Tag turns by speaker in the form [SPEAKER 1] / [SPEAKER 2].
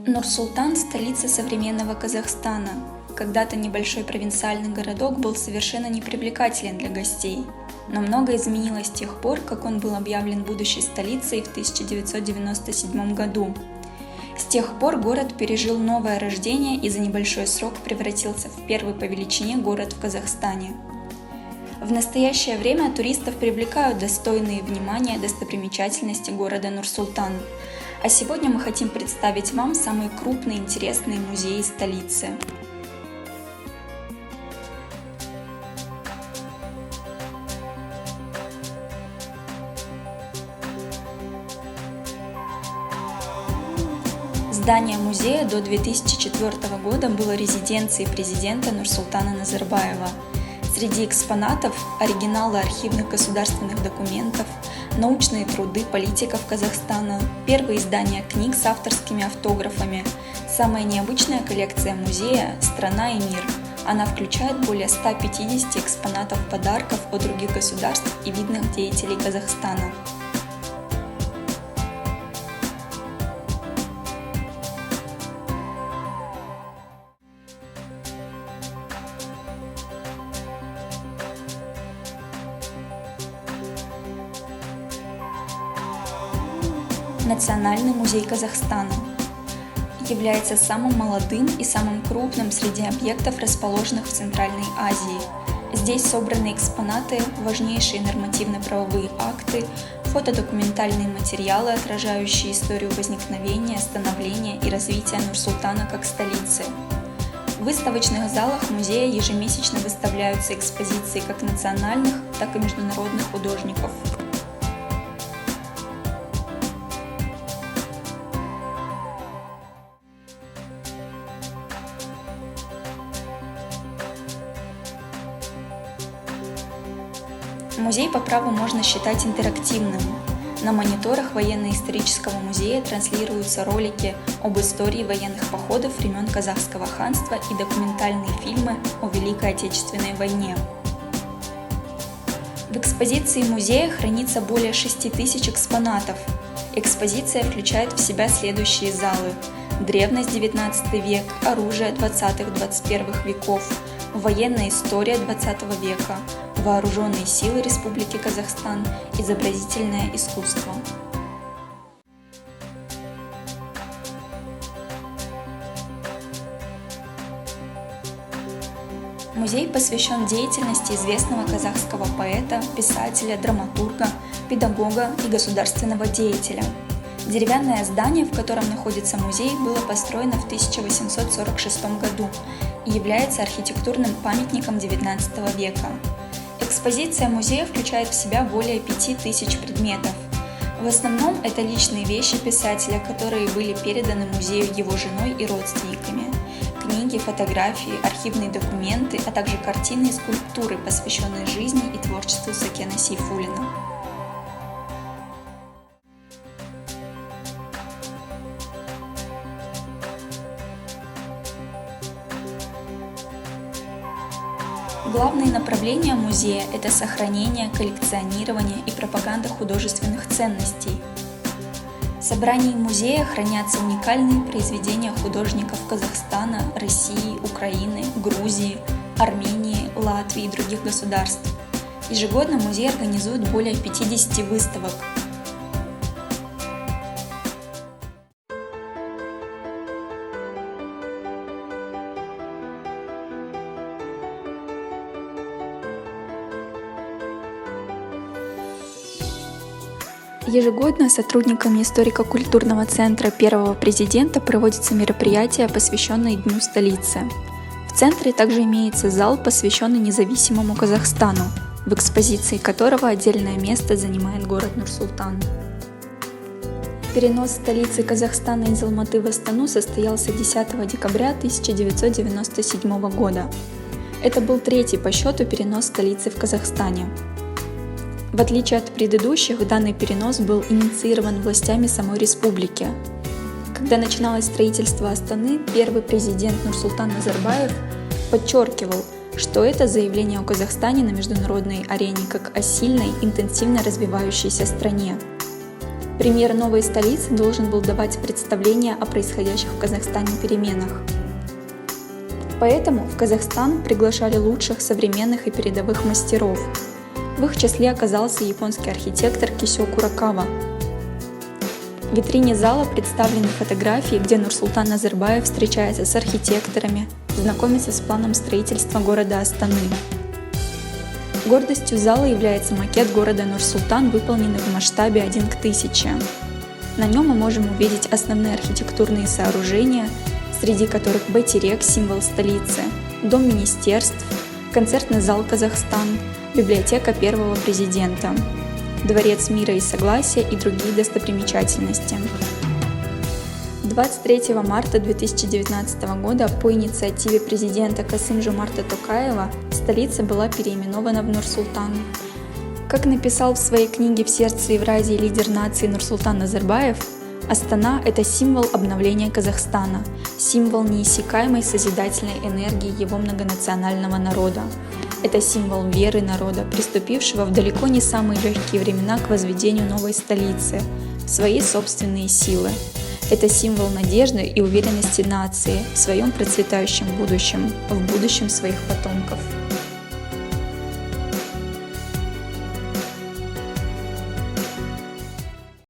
[SPEAKER 1] Нур-Султан – столица современного Казахстана. Когда-то небольшой провинциальный городок был совершенно непривлекателен для гостей. Но многое изменилось с тех пор, как он был объявлен будущей столицей в 1997 году. С тех пор город пережил новое рождение и за небольшой срок превратился в первый по величине город в Казахстане. В настоящее время туристов привлекают достойные внимания достопримечательности города Нур-Султан. А сегодня мы хотим представить вам самые крупные и интересные музеи столицы. Здание музея до 2004 года было резиденцией президента Нурсултана Назарбаева. Среди экспонатов – оригиналы архивных государственных документов, научные труды политиков Казахстана, первые издания книг с авторскими автографами. Самая необычная коллекция музея – «Страна и мир». Она включает более 150 экспонатов подарков от других государств и видных деятелей Казахстана. Национальный музей Казахстана является самым молодым и самым крупным среди объектов, расположенных в Центральной Азии. Здесь собраны экспонаты, важнейшие нормативно-правовые акты, фотодокументальные материалы, отражающие историю возникновения, становления и развития Нур-Султана как столицы. В выставочных залах музея ежемесячно выставляются экспозиции как национальных, так и международных художников. Музей по праву можно считать интерактивным. На мониторах военно-исторического музея транслируются ролики об истории военных походов времен Казахского ханства и документальные фильмы о Великой Отечественной войне. В экспозиции музея хранится более 6000 экспонатов. Экспозиция включает в себя следующие залы: древность XIX век, оружие 20-21 веков, военная история XX века, вооруженные силы Республики Казахстан, изобразительное искусство. Музей посвящен деятельности известного казахского поэта, писателя, драматурга, педагога и государственного деятеля. Деревянное здание, в котором находится музей, было построено в 1846 году и является архитектурным памятником XIX века. Экспозиция музея включает в себя более 5000 предметов. В основном это личные вещи писателя, которые были переданы музею его женой и родственниками. Книги, фотографии, архивные документы, а также картины и скульптуры, посвященные жизни и творчеству Сакена Сейфуллина. Главные направления музея – это сохранение, коллекционирование и пропаганда художественных ценностей. В собрании музея хранятся уникальные произведения художников Казахстана, России, Украины, Грузии, Армении, Латвии и других государств. Ежегодно музей организует более 50 выставок. Ежегодно сотрудниками историко-культурного центра первого президента проводятся мероприятия, посвященные Дню столицы. В центре также имеется зал, посвященный независимому Казахстану, в экспозиции которого отдельное место занимает город Нур-Султан. Перенос столицы Казахстана из Алматы в Астану состоялся 10 декабря 1997 года. Это был третий по счету перенос столицы в Казахстане. В отличие от предыдущих, данный перенос был инициирован властями самой республики. Когда начиналось строительство Астаны, первый президент Нурсултан Назарбаев подчеркивал, что это заявление о Казахстане на международной арене как о сильной, интенсивно развивающейся стране. Премьер новой столицы должен был давать представление о происходящих в Казахстане переменах. Поэтому в Казахстан приглашали лучших современных и передовых мастеров. В их числе оказался японский архитектор Кисё Курокава. В витрине зала представлены фотографии, где Нурсултан Назарбаев встречается с архитекторами, знакомится с планом строительства города Астаны. Гордостью зала является макет города Нур-Султан, выполненный в масштабе 1 к 1000. На нем мы можем увидеть основные архитектурные сооружения, среди которых Байтерек, символ столицы, Дом министерств, концертный зал Казахстан, библиотека первого президента, Дворец мира и согласия и другие достопримечательности. 23 марта 2019 года по инициативе президента Касым-Жомарта Токаева столица была переименована в Нур-Султан. Как написал в своей книге «В сердце Евразии» лидер нации Нурсултан Назарбаев, Астана – это символ обновления Казахстана, символ неиссякаемой созидательной энергии его многонационального народа. Это символ веры народа, приступившего в далеко не самые легкие времена к возведению новой столицы, в свои собственные силы. Это символ надежды и уверенности нации в своем процветающем будущем, в будущем своих потомков.